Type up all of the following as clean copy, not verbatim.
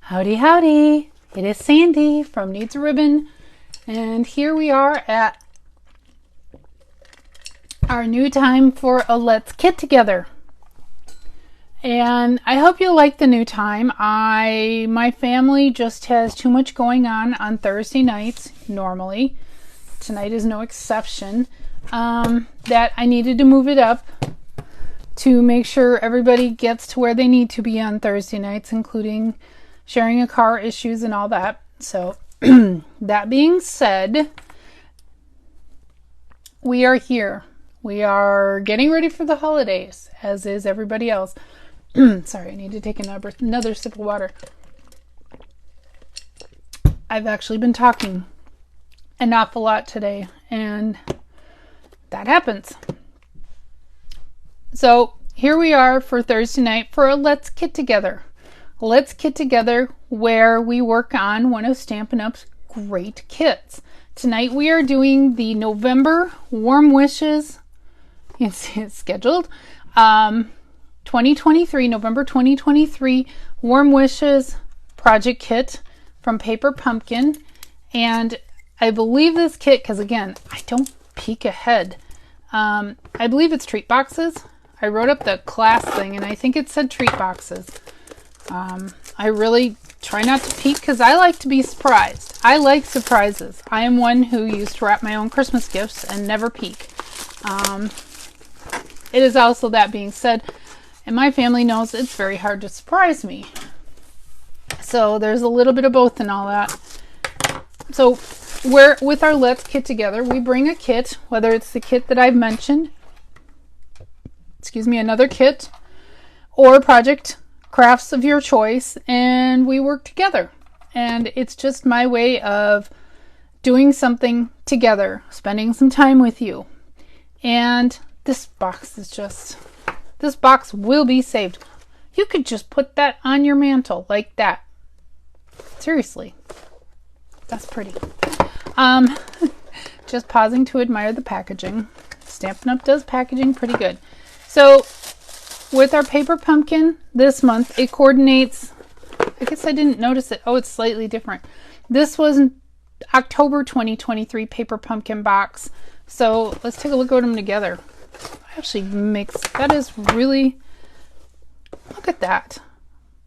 Howdy, howdy. It is Sandy from Needs a Ribbon, and here we are at our new time for a Let's Kit Together. And I hope you like the new time. My family just has too much going on Thursday nights normally. Tonight is no exception. That I needed to move it up to make sure everybody gets to where they need to be on Thursday nights, including sharing a car, issues, and all that. So that being said, we are here. We are getting ready for the holidays, as is everybody else. Sorry, I need to take another sip of water. I've actually been talking an awful lot today, and that happens. So here we are for Thursday night for a Let's Kit Together. Let's Kit Together, where we work on one of Stampin' Up's great kits. Tonight we are doing the November Warm Wishes. It's scheduled. 2023, November 2023 Warm Wishes project kit from Paper Pumpkin. And I believe this kit, because again, I don't peek ahead. I believe it's treat boxes. I wrote up the class thing and I think it said treat boxes. I really try not to peek because I like to be surprised. I like surprises. I am one who used to wrap my own Christmas gifts and never peek. It is also, that being said, and my family knows it's very hard to surprise me. So there's a little bit of both and all that. So with our Let's Kit Together, we bring a kit, whether it's the kit that I've mentioned, another kit, or project crafts of your choice, and we work together. And it's just my way of doing something together, spending some time with you. And this box will be saved. You could just put that on your mantle like that. Seriously, that's pretty. Just pausing to admire the packaging. Stampin' Up does packaging pretty good. So with our Paper Pumpkin this month, it coordinates. I guess I didn't notice it. Oh, it's slightly different. This was October 2023 Paper Pumpkin box. So let's take a look at them together. Actually that is really, look at that.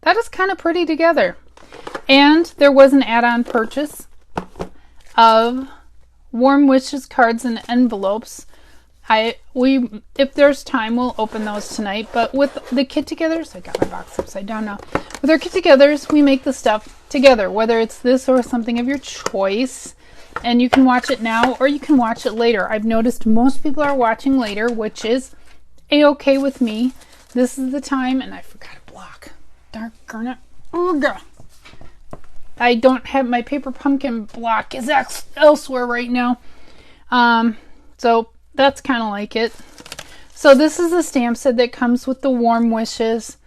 That is kind of pretty together. And there was an add-on purchase of Warm Wishes cards and envelopes. If there's time, we'll open those tonight. But with the kit togethers, I got my box upside down now. With our kit togethers, we make the stuff together, whether it's this or something of your choice. And you can watch it now or you can watch it later. I've noticed most people are watching later, which is a-okay with me. This is the time, and I forgot a block. Darn it. Ugh. I don't have my Paper Pumpkin block is elsewhere right now. So that's kind of like it. So this is the stamp set that comes with the Warm Wishes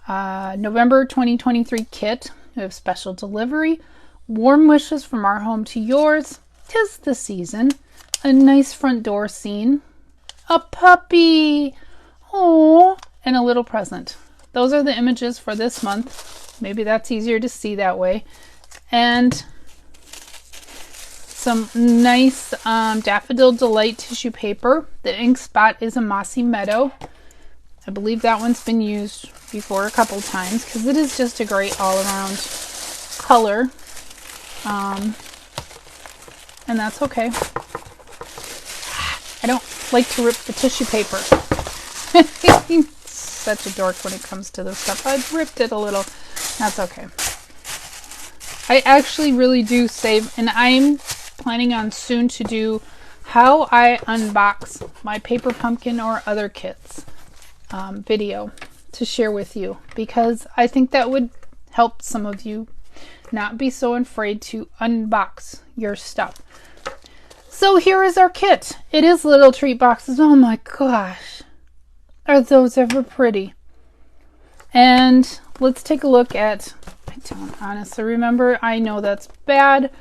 November 2023 kit. We have special delivery. Warm wishes from our home to yours. 'Tis the season. A nice front door scene. A puppy. Oh, and a little present. Those are the images for this month. Maybe that's easier to see that way. And some nice Daffodil Delight tissue paper. The ink spot is a Mossy Meadow. I believe that one's been used before a couple times because it is just a great all-around color. And that's okay. I don't like to rip the tissue paper. Such a dork when it comes to this stuff. I've ripped it a little. That's okay. I actually really do save, and I'm planning on soon to do how I unbox my Paper Pumpkin or other kits video to share with you, because I think that would help some of you not be so afraid to unbox your stuff. So here is our kit. It is little treat boxes. Oh my gosh. Are those ever pretty? And let's take a look at, I don't honestly remember. I know that's bad.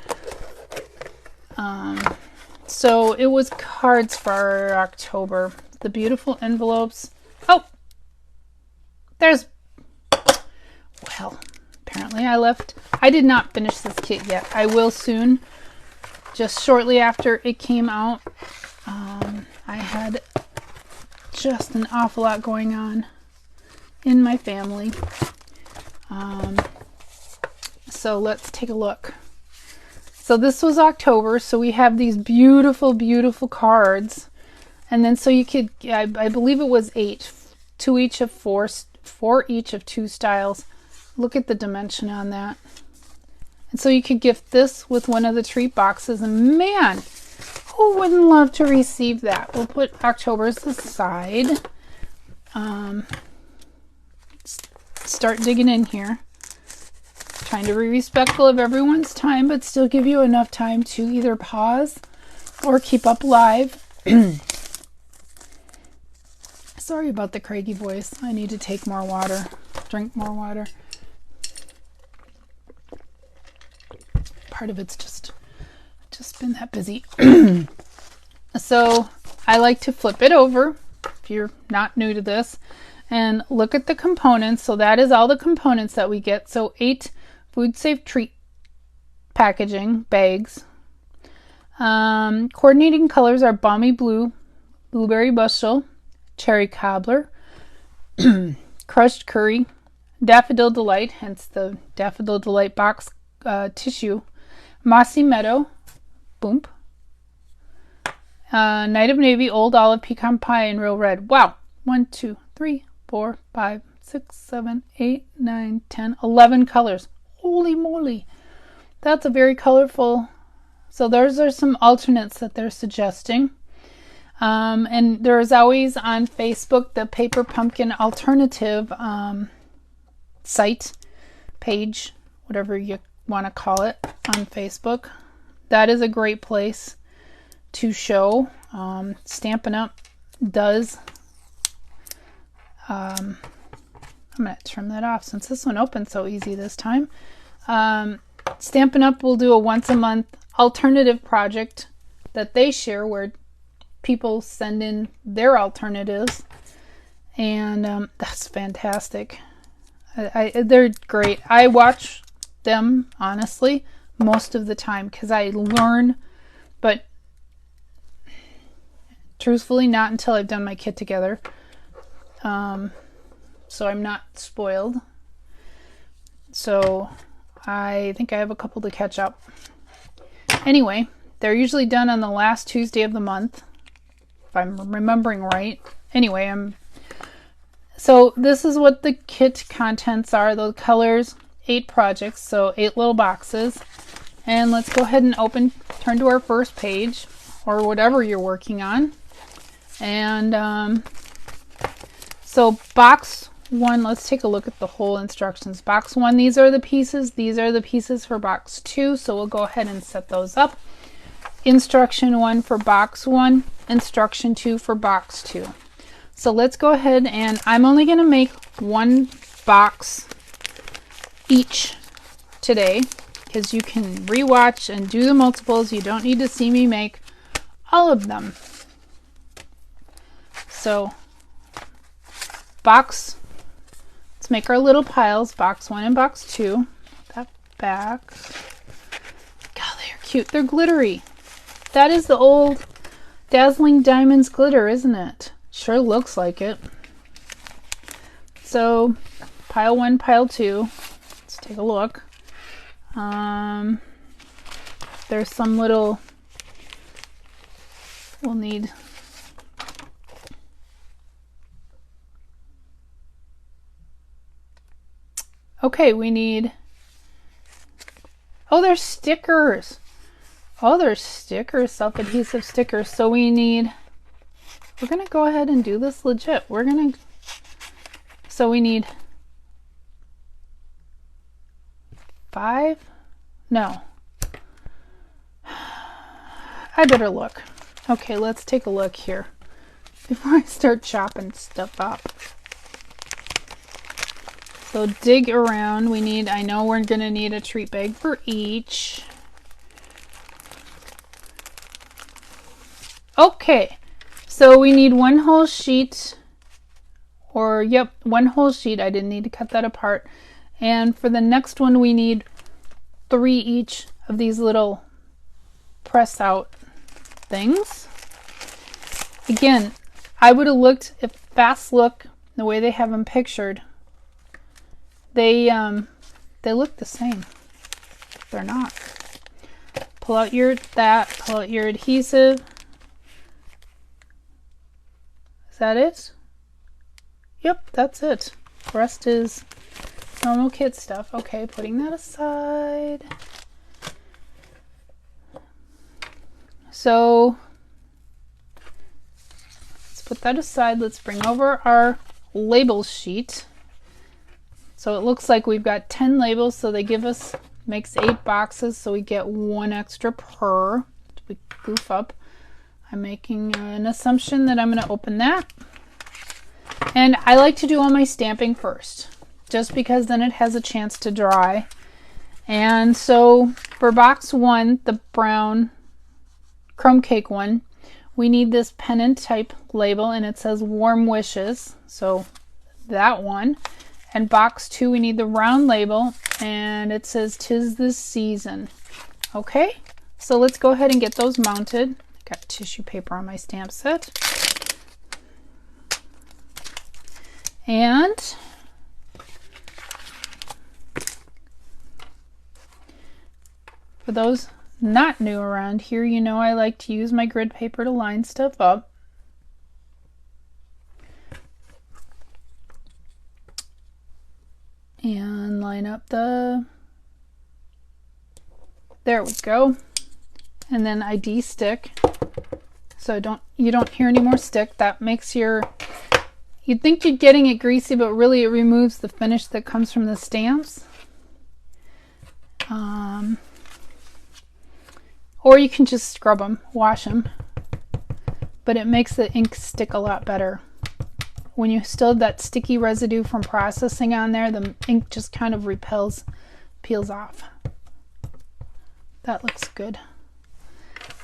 So it was cards for October. The beautiful envelopes. Oh, there's, well, apparently. I did not finish this kit yet. I will soon. Just shortly after it came out, I had just an awful lot going on in my family. So let's take a look. So this was October, so we have these beautiful, beautiful cards. And then so you could, I believe it was 8, 2 each of 4 each of 2 styles. Look at the dimension on that. And so you could gift this with one of the treat boxes, and man, who wouldn't love to receive that? We'll put October's aside. Start digging in here. Trying to be respectful of everyone's time, but still give you enough time to either pause or keep up live. Sorry about the craggy voice. I need to take more water, drink more water. Part of it's just been that busy. So I like to flip it over if you're not new to this and look at the components. So that is all the components that we get. So 8 food safe treat packaging bags. Coordinating colors are balmy blue, blueberry bushel, cherry cobbler, crushed curry, daffodil delight, hence the daffodil delight box tissue, mossy meadow, boom, night of navy, old olive, pecan pie, and real red. Wow. 1, 2, 3, 4, 5, 6, 7, 8, 9, 10, 11 colors. Holy moly. That's a very colorful. So those are some alternates that they're suggesting. And there's always on Facebook the Paper Pumpkin Alternative site, page, whatever you want to call it, on Facebook. That is a great place to show. Stampin' Up does. I'm going to trim that off since this one opened so easy this time. Stampin' Up will do a once a month alternative project that they share where people send in their alternatives, and that's fantastic. They're great. I watch them honestly most of the time because I learn, but truthfully not until I've done my kit together. So I'm not spoiled. So I think I have a couple to catch up. Anyway, they're usually done on the last Tuesday of the month, if I'm remembering right. Anyway, so this is what the kit contents are. The colors, 8 projects, so 8 little boxes. And let's go ahead and turn to our first page, or whatever you're working on. And so box 1, let's take a look at the whole instructions. Box 1, these are the pieces. These are the pieces for box 2, so we'll go ahead and set those up. Instruction 1 for box 1, instruction 2 for box 2. So let's go ahead, and I'm only going to make 1 box each today because you can rewatch and do the multiples. You don't need to see me make all of them. So let's make our little piles, box 1 and box 2. That back. God, they're cute. They're glittery. That is the old Dazzling Diamonds glitter, isn't it? Sure looks like it. So pile 1, pile 2. Let's take a look. There's some little, we'll need, okay, we need, oh, there's stickers. Oh, there's stickers, self-adhesive stickers. So we're going to go ahead and do this legit. So we need 5? No. I better look. Okay, let's take a look here before I start chopping stuff up. So dig around. I know we're going to need a treat bag for each. Okay, so we need 1 whole sheet, or yep, 1 whole sheet. I didn't need to cut that apart. And for the next one, we need 3 each of these little press out things. Again, I would have looked, if fast look, the way they have them pictured, they look the same. They're not. Pull out your adhesive. Is that it? Yep, that's it. The rest is normal kit stuff. Okay, putting that aside. So let's put that aside. Let's bring over our label sheet. So it looks like we've got 10 labels, so they give us, makes 8 boxes, so we get 1 extra per. We goof up. I'm making an assumption that I'm going to open that. And I like to do all my stamping first, just because then it has a chance to dry. And so for box 1, the brown crumb cake one, we need this pennant type label, and it says warm wishes, so that one. And box 2, we need the round label, and it says 'tis the season. Okay, so let's go ahead and get those mounted. Got tissue paper on my stamp set. And for those not new around here, you know I like to use my grid paper to line stuff up. And line up the, there we go. And then I de-stick, so you don't hear any more stick. That makes your, you'd think you're getting it greasy, but really it removes the finish that comes from the stamps. Or you can just scrub them, wash them, but it makes the ink stick a lot better. When you still have that sticky residue from processing on there, the ink just kind of repels, peels off. That looks good.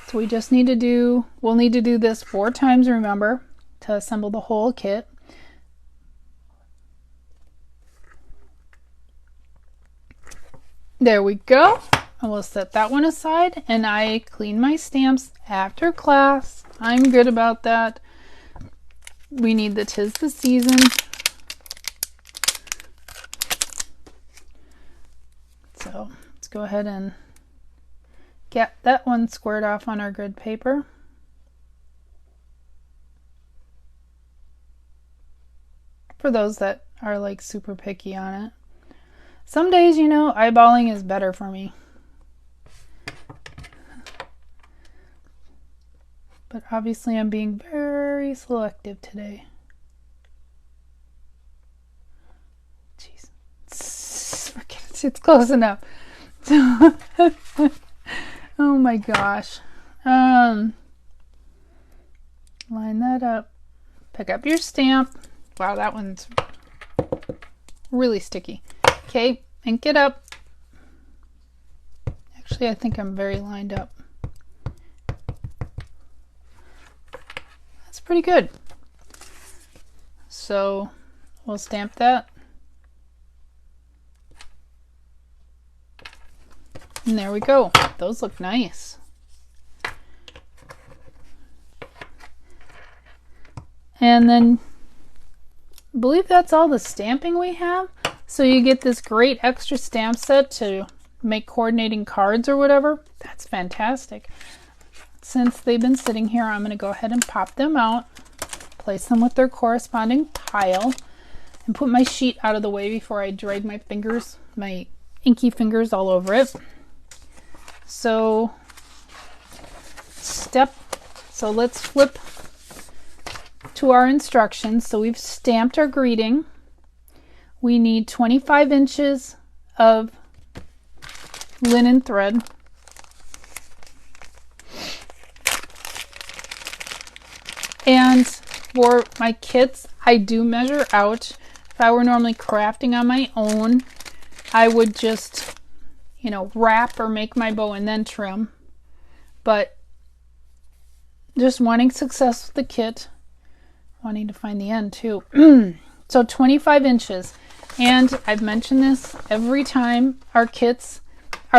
So we just need to do, we'll need to do this 4 times, remember, to assemble the whole kit. There we go. And we'll set that one aside, and I clean my stamps after class. I'm good about that. We need the 'tis the season. So let's go ahead and get that one squared off on our grid paper. For those that are like super picky on it. Some days, you know, eyeballing is better for me. But obviously I'm being very selective today. Jeez. Okay, it's close enough. Oh my gosh. Line that up. Pick up your stamp. Wow, that one's really sticky. Okay, ink it up. Actually, I think I'm very lined up. That's pretty good. So we'll stamp that. And there we go. Those look nice. And then I believe that's all the stamping we have. So you get this great extra stamp set to make coordinating cards or whatever. That's fantastic. Since they've been sitting here, I'm going to go ahead and pop them out, place them with their corresponding pile, and put my sheet out of the way before I drag my fingers, my inky fingers all over it. So let's flip to our instructions. So we've stamped our greeting. We need 25 inches of linen thread. And for my kits, I do measure out. If I were normally crafting on my own, I would just, you know, wrap or make my bow and then trim. But just wanting success with the kit, wanting to find the end too. So 25 inches. And I've mentioned this every time, our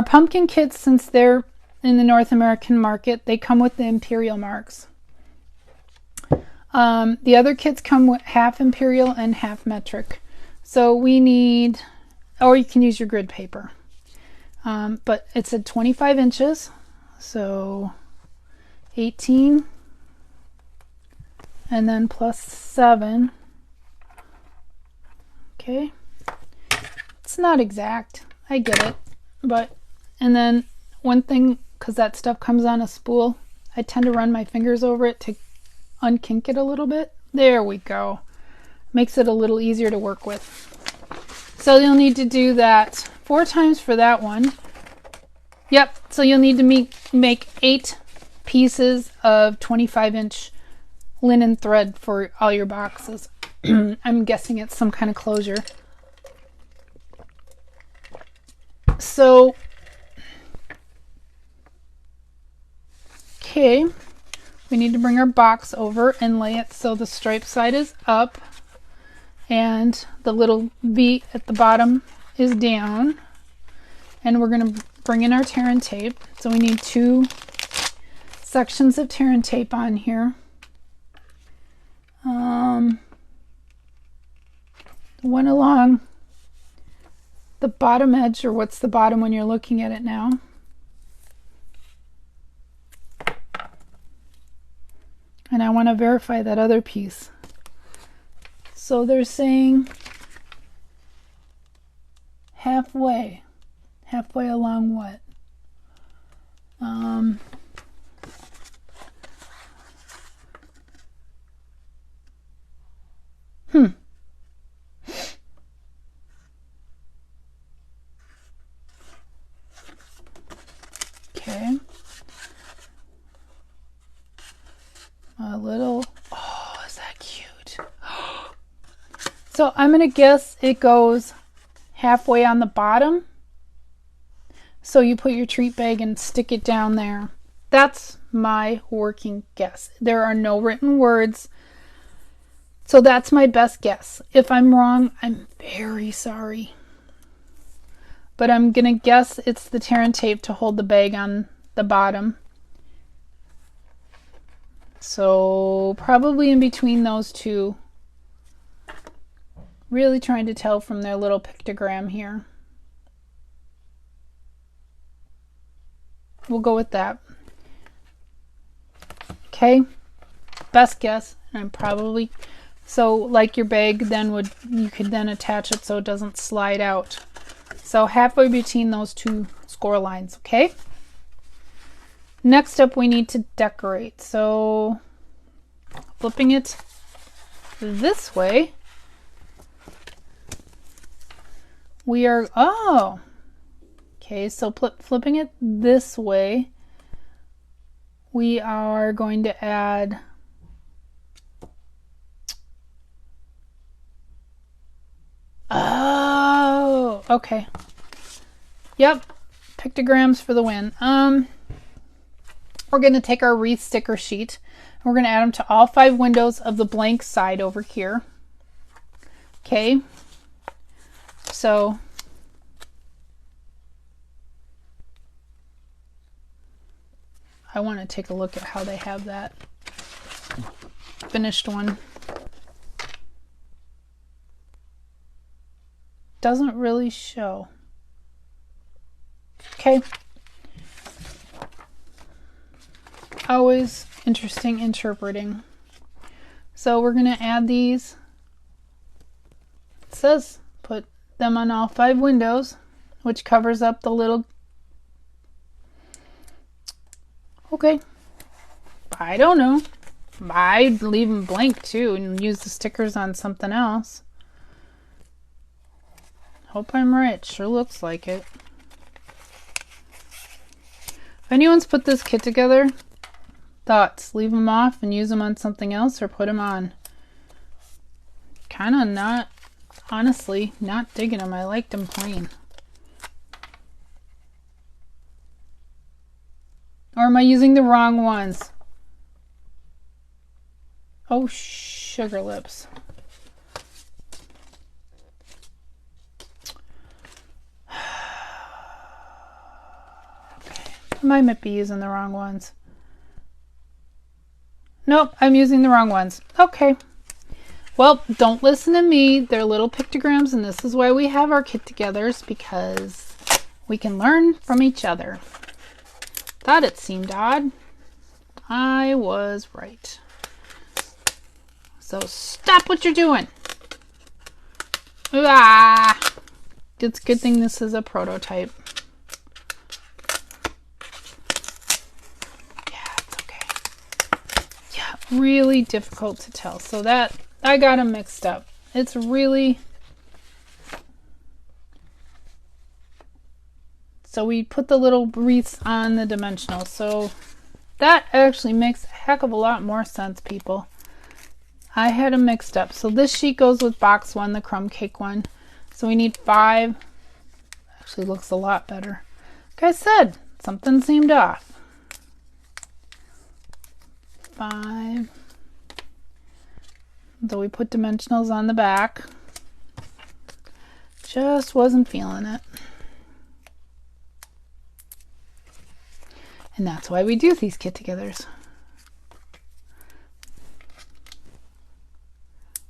pumpkin kits, since they're in the North American market, they come with the imperial marks. The other kits come with half imperial and half metric. So we need, or you can use your grid paper. But it's at 25 inches, so 18, and then plus 7. Okay. It's not exact. I get it. But, and then one thing, because that stuff comes on a spool, I tend to run my fingers over it to unkink it a little bit. There we go. Makes it a little easier to work with. So you'll need to do that 4 times for that one. Yep, so you'll need to make 8 pieces of 25-inch linen thread for all your boxes. I'm guessing it's some kind of closure. So, okay, we need to bring our box over and lay it so the stripe side is up and the little V at the bottom is down. And we're going to bring in our tear and tape. So we need 2 sections of tear and tape on here. One along the bottom edge, or what's the bottom when you're looking at it now. And I want to verify that other piece. So they're saying halfway. Halfway along what? Okay. A little, oh, is that cute? So I'm going to guess it goes halfway on the bottom. So you put your treat bag and stick it down there. That's my working guess. There are no written words. So that's my best guess. If I'm wrong, I'm very sorry. But I'm going to guess it's the tear and tape to hold the bag on the bottom. So probably in between those two. Really trying to tell from their little pictogram here. We'll go with that. Okay, best guess. And I'm probably, so like your bag then you could then attach it so it doesn't slide out. So halfway between those 2 score lines, okay? Next up we need to decorate. So flipping it this way, we are, oh, okay, so flipping it this way, we are going to add oh, okay. Yep, pictograms for the win. We're going to take our wreath sticker sheet and we're going to add them to all 5 windows of the blank side over here. Okay, so I want to take a look at how they have that finished one. Doesn't really show. Okay. Always interesting interpreting. So we're going to add these. It says put them on all 5 windows, which covers up the little. Okay. I don't know. I'd leave them blank too and use the stickers on something else. Hope I'm right. Sure looks like it. If anyone's put this kit together, thoughts? Leave them off and use them on something else or put them on? Kind of not, honestly, not digging them. I liked them plain. Or am I using the wrong ones? Oh, sugar lips. I might be using the wrong ones. Nope, I'm using the wrong ones. Okay. Well, don't listen to me. They're little pictograms, and this is why we have our kit-togethers, because we can learn from each other. Thought it seemed odd. I was right. So stop what you're doing. Ah! It's a good thing this is a prototype. Yeah, it's okay. Yeah, really difficult to tell. So that, I got them mixed up. It's really... So we put the little wreaths on the dimensional. So that actually makes a heck of a lot more sense, people. I had them mixed up. So this sheet goes with box 1, the crumb cake one. So we need 5. Actually looks a lot better. Like I said, something seemed off. 5. So we put dimensionals on the back. Just wasn't feeling it. And that's why we do these kit-togethers.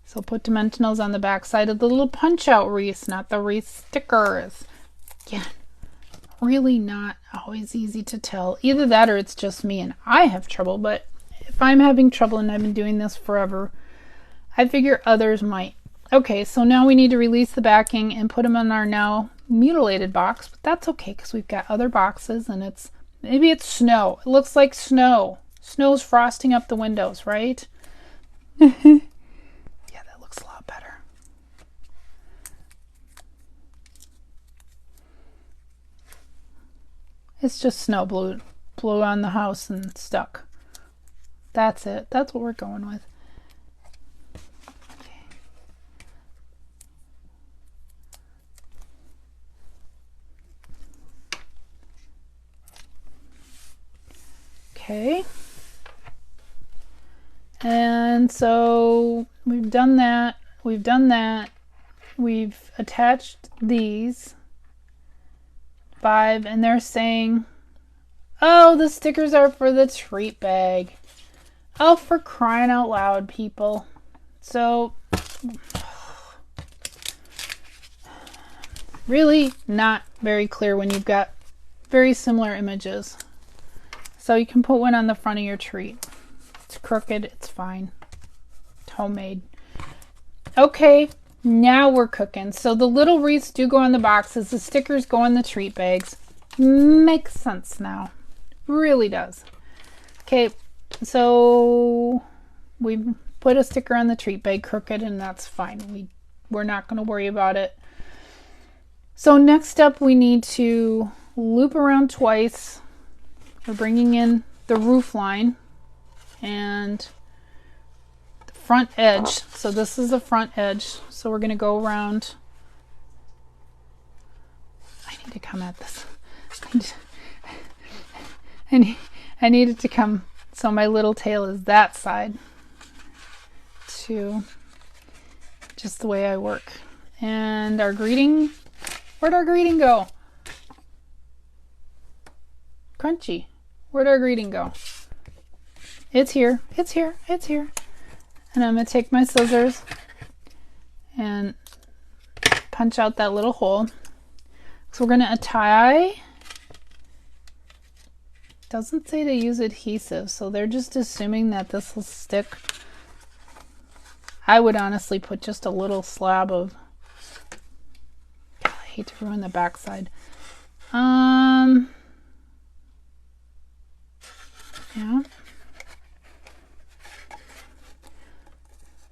So put dimensionals on the back side of the little punch-out wreaths, not the wreath stickers. Again, really not always easy to tell. Either that or it's just me and I have trouble, but if I'm having trouble and I've been doing this forever, I figure others might. Okay, so now we need to release the backing and put them in our now mutilated box, but that's okay because we've got other boxes and it's, maybe it's snow. It looks like snow. Snow's frosting up the windows, right? A lot better. It's just snow blew on the house and stuck. That's it. That's what we're going with. Okay. And so we've done that. We've done that. We've attached these 5, and they're saying, oh, the stickers are for the treat bag. Oh, for crying out loud, people. So, really not very clear when you've got very similar images. So you can put one on the front of your treat. It's crooked, it's fine. It's homemade. Okay, now we're cooking. So the little wreaths do go on the boxes. The stickers go in the treat bags. Makes sense now. Really does. Okay, so we put a sticker on the treat bag, crooked, and that's fine. We're not going to worry about it. So next up, we need to loop around twice. We're bringing in the roof line and the front edge. So this is the front edge. So we're going to go around. I need to come at this. I need it to come so my little tail is that side to just the way I work. And our greeting, where'd our greeting go? Crunchy. Where'd our greeting go? It's here. It's here. It's here. And I'm going to take my scissors and punch out that little hole. So we're going to tie. Doesn't say to use adhesive, so they're just assuming that this will stick. I would honestly put just a little slab of, I hate to ruin the backside. Yeah.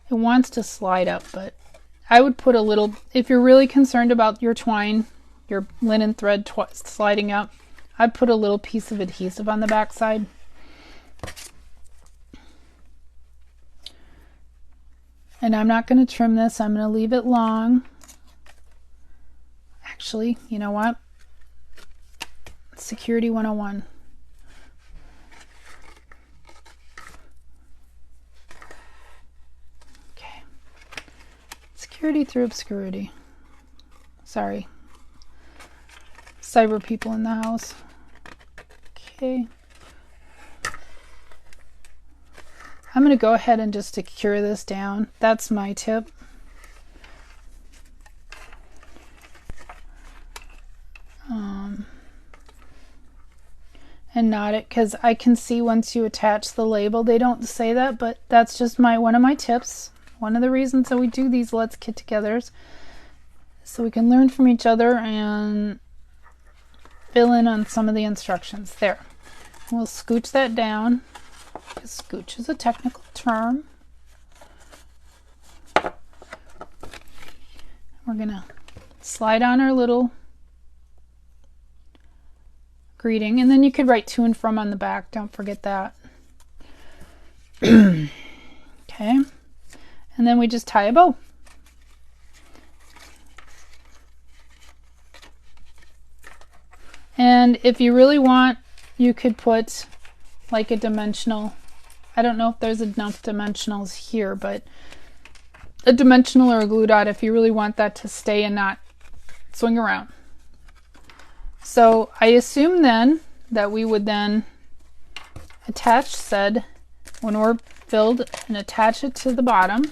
It wants to slide up, but I would put a little, if you're really concerned about your twine, your linen thread sliding up, I'd put a little piece of adhesive on the back side. And I'm not going to trim this. I'm going to leave it long. Actually, you know what? Security 101. Okay. Security through obscurity. Sorry. Cyber people in the house. okay. I'm going to go ahead and just secure this down. That's my tip. And knot it, because I can see once you attach the label, they don't say that, but that's just one of my tips. One of the reasons that we do these Let's Get Togethers, so we can learn from each other and fill in on some of the instructions. There. We'll scooch that down. Scooch is a technical term. We're gonna slide on our little greeting, and then you could write to and from on the back. Don't forget that. Okay, and then we just tie a bow. And if you really want, you could put like a dimensional. I don't know if there's enough dimensionals here, but a dimensional or a glue dot if you really want that to stay and not swing around. So I assume then that we would then attach said, when we're filled, and attach it to the bottom.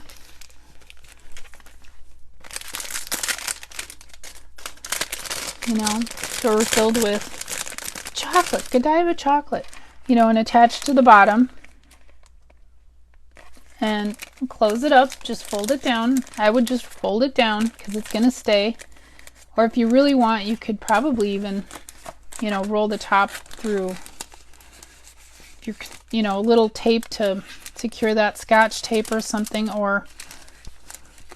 You know, so we're filled with chocolate, Godiva chocolate, you know, and attach to the bottom. And close it up, just fold it down. I would just fold it down because it's going to stay. Or if you really want, you could probably even, you know, roll the top through, you know, a little tape to secure that, Scotch tape or something, or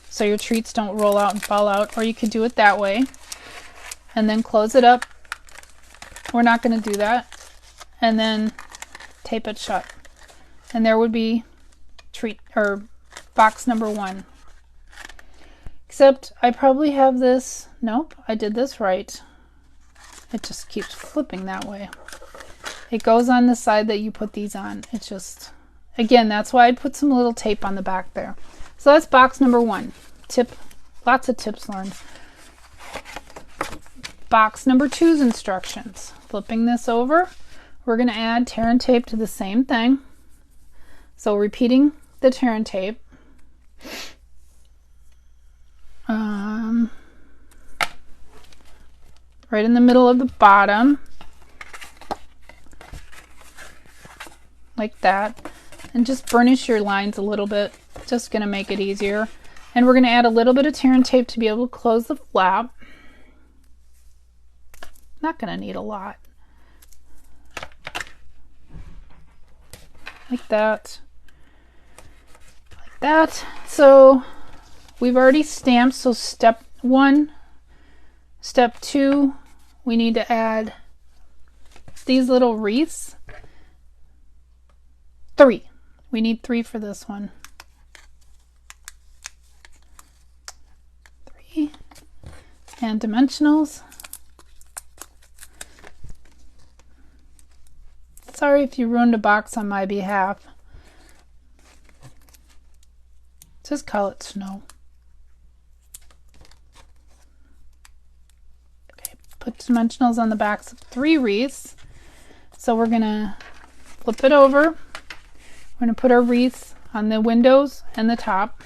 so your treats don't roll out and fall out. Or you could do it that way and then close it up. We're not going to do that. And then tape it shut. And there would be treat or box number 1. Except I probably have this. Nope, I did this right. It just keeps flipping that way. It goes on the side that you put these on. It's just, again, that's why I put some little tape on the back there. So that's box number 1. Tip, lots of tips learned. Box number 2's instructions. Flipping this over, we're going to add tear and tape to the same thing. So repeating the tear and tape. Right in the middle of the bottom, like that, and just burnish your lines a little bit. Just going to make it easier. And we're going to add a little bit of tear and tape to be able to close the flap. Not going to need a lot. Like that. Like that. So we've already stamped, so step 1. Step 2, we need to add these little wreaths. 3. We need 3 for this one. 3. And dimensionals. Sorry if you ruined a box on my behalf. Just call it snow. Put dimensionals on the backs of 3 wreaths. So we're going to flip it over. We're going to put our wreaths on the windows and the top.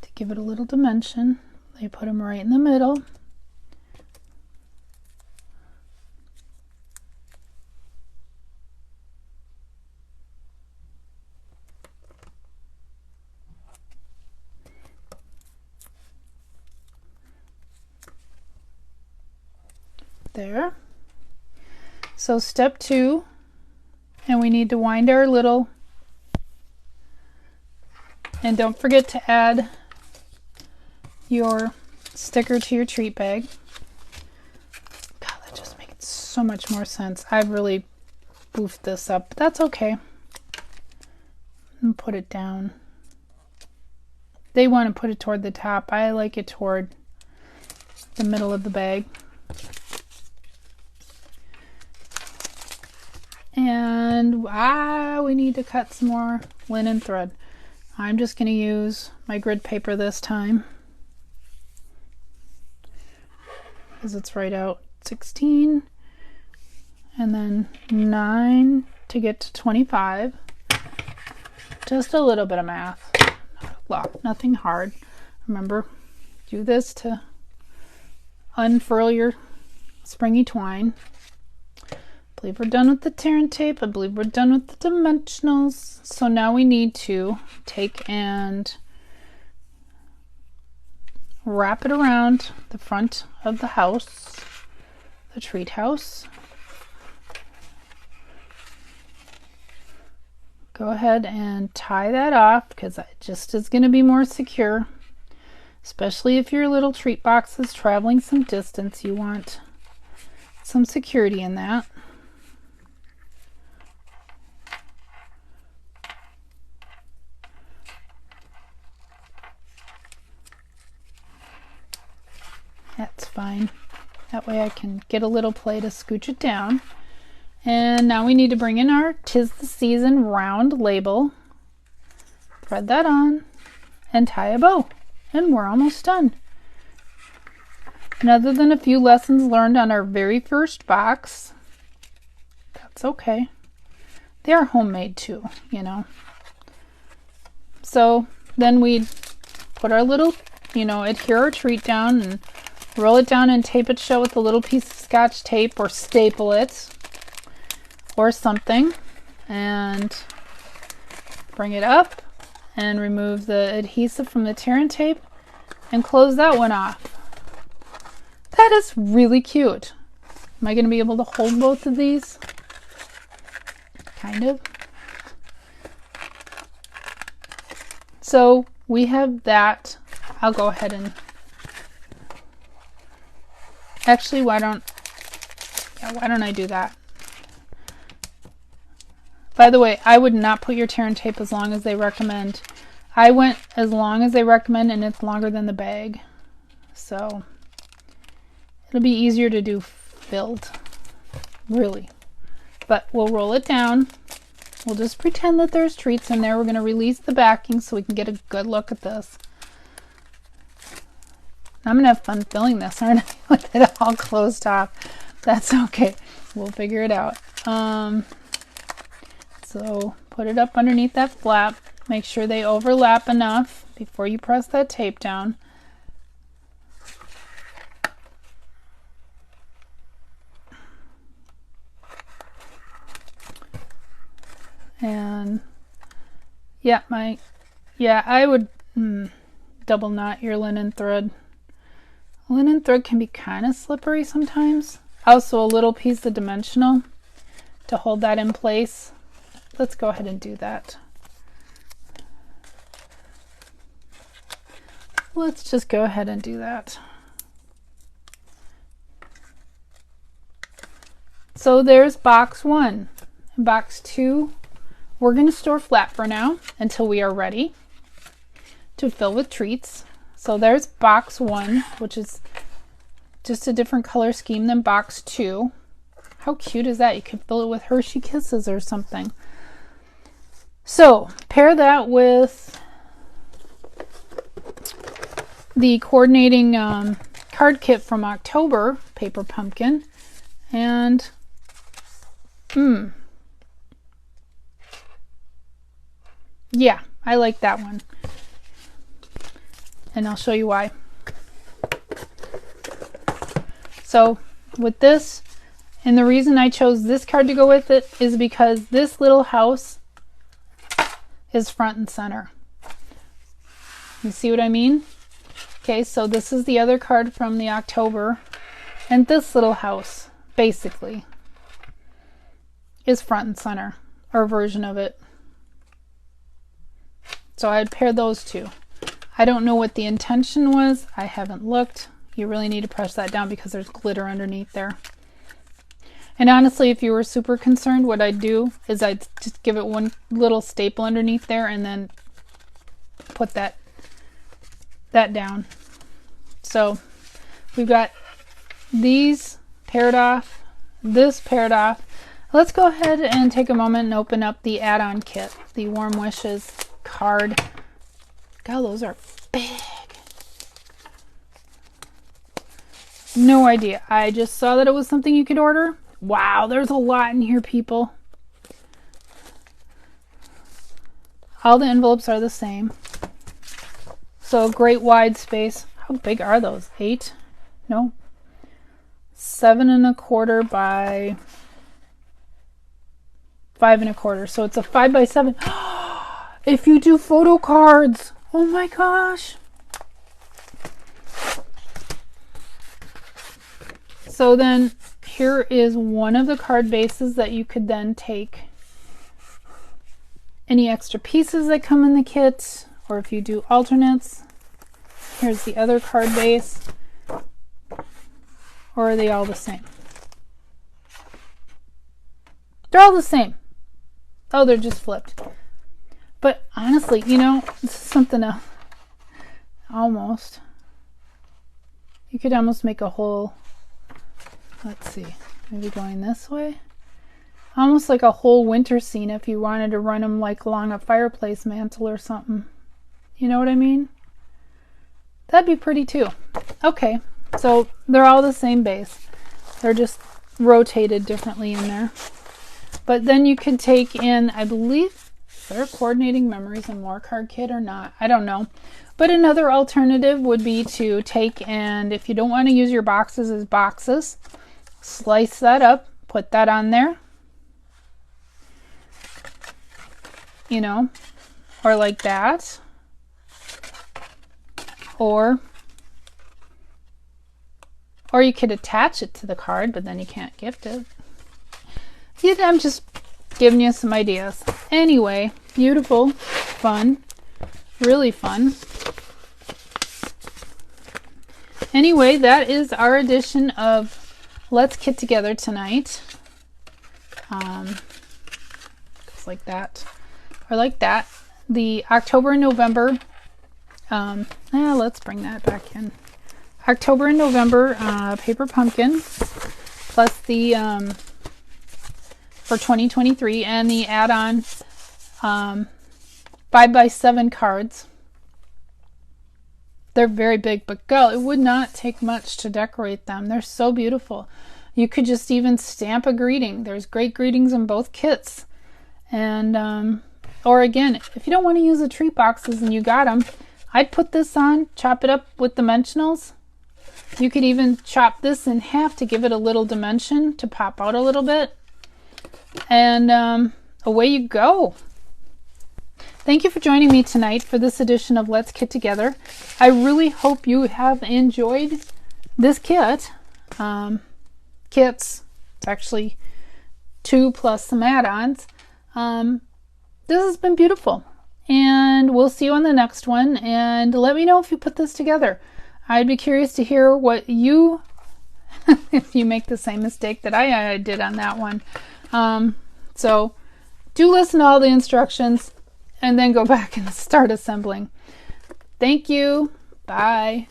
To give it a little dimension, they put them right in the middle. There. So step 2, and we need to wind our little, and don't forget to add your sticker to your treat bag. God, that just makes so much more sense. I've really boofed this up, but that's okay. And put it down. They want to put it toward the top. I like it toward the middle of the bag. And we need to cut some more linen thread. I'm just going to use my grid paper this time. because it's right out 16, and then 9 to get to 25. Just a little bit of math. Nothing hard. Remember, do this to unfurl your springy twine. I believe we're done with the tear and tape. I believe we're done with the dimensionals. So now we need to take and wrap it around the front of the house, the treat house. Go ahead and tie that off because it just is going to be more secure, especially if your little treat box is traveling some distance. You want some security in that. That's fine. That way I can get a little play to scooch it down. And now we need to bring in our 'Tis the Season round label, thread that on, and tie a bow. And we're almost done. And other than a few lessons learned on our very first box, that's okay. They are homemade too, you know. So then we'd put our little, adhere our treat down and roll it down and tape it shut with a little piece of Scotch tape, or staple it or something, and bring it up and remove the adhesive from the tear and tape and close that one off. That is really cute. Am I going to be able to hold both of these? Kind of. So we have that. I'll go ahead and actually, why don't I do that? By the way, I would not put your tear and tape as long as they recommend. I went as long as they recommend, and it's longer than the bag. So it'll be easier to do filled, really. But we'll roll it down. We'll just pretend that there's treats in there. We're going to release the backing so we can get a good look at this. I'm going to have fun filling this, aren't I? With it all closed off. That's okay. We'll figure it out. So put it up underneath that flap. Make sure they overlap enough before you press that tape down. And I would double knot your linen thread. Linen thread can be kind of slippery sometimes. Also a little piece of dimensional to hold that in place. Let's go ahead and do that. Let's just go ahead and do that. So there's box 1. And box 2, we're going to store flat for now until we are ready to fill with treats. So there's box 1, which is just a different color scheme than box 2. How cute is that? You could fill it with Hershey Kisses or something. So pair that with the coordinating card kit from October, Paper Pumpkin, and yeah, I like that one. And I'll show you why. So with this, and the reason I chose this card to go with it is because this little house is front and center. You see what I mean? Okay, so this is the other card from the October, and this little house basically is front and center, or a version of it. So I'd pair those two. I don't know what the intention was. I haven't looked. You really need to press that down because there's glitter underneath there. And honestly, if you were super concerned, what I'd do is I'd just give it one little staple underneath there and then put that down. So we've got these paired off, this paired off. Let's go ahead and take a moment and open up the add-on kit, the Warm Wishes card. God, those are big. No idea. I just saw that it was something you could order. Wow, there's a lot in here, people. All the envelopes are the same. So great wide space. How big are those? 8? No. 7 1/4 by 5 1/4. So it's a 5 by 7. If you do photo cards, oh my gosh. So then here is one of the card bases that you could then take any extra pieces that come in the kit, or if you do alternates. Here's the other card base. Or are they all the same? They're all the same. Oh, they're just flipped. But honestly, you know, this is something else. Almost. You could almost make a whole, let's see, maybe going this way. Almost like a whole winter scene if you wanted to run them like along a fireplace mantle or something. You know what I mean? That'd be pretty too. Okay, so they're all the same base. They're just rotated differently in there. But then you could take in, I believe, they're coordinating memories and more card kit or not. I don't know. But another alternative would be to take, and if you don't want to use your boxes as boxes, slice that up, put that on there. You know, or like that. Or you could attach it to the card, but then you can't gift it. Yeah, I'm just giving you some ideas. Anyway, beautiful, fun, really fun. Anyway, that is our edition of Let's Kit Together tonight. Just like that. Or like that. The October and November, let's bring that back in. October and November paper pumpkin, plus the for 2023, and the add-on 5 by 7 cards. They're very big, but girl, it would not take much to decorate them. They're so beautiful. You could just even stamp a greeting. There's great greetings in both kits. And or again, if you don't want to use the treat boxes and you got them, I'd put this on, chop it up with dimensionals. You could even chop this in half to give it a little dimension to pop out a little bit. And away you go. Thank you for joining me tonight for this edition of Let's Kit Together. I really hope you have enjoyed this kit. Kits, it's actually 2 plus some add-ons. This has been beautiful. And we'll see you on the next one. And let me know if you put this together. I'd be curious to hear what you, if you make the same mistake that I did on that one. So do listen to all the instructions and then go back and start assembling. Thank you. Bye.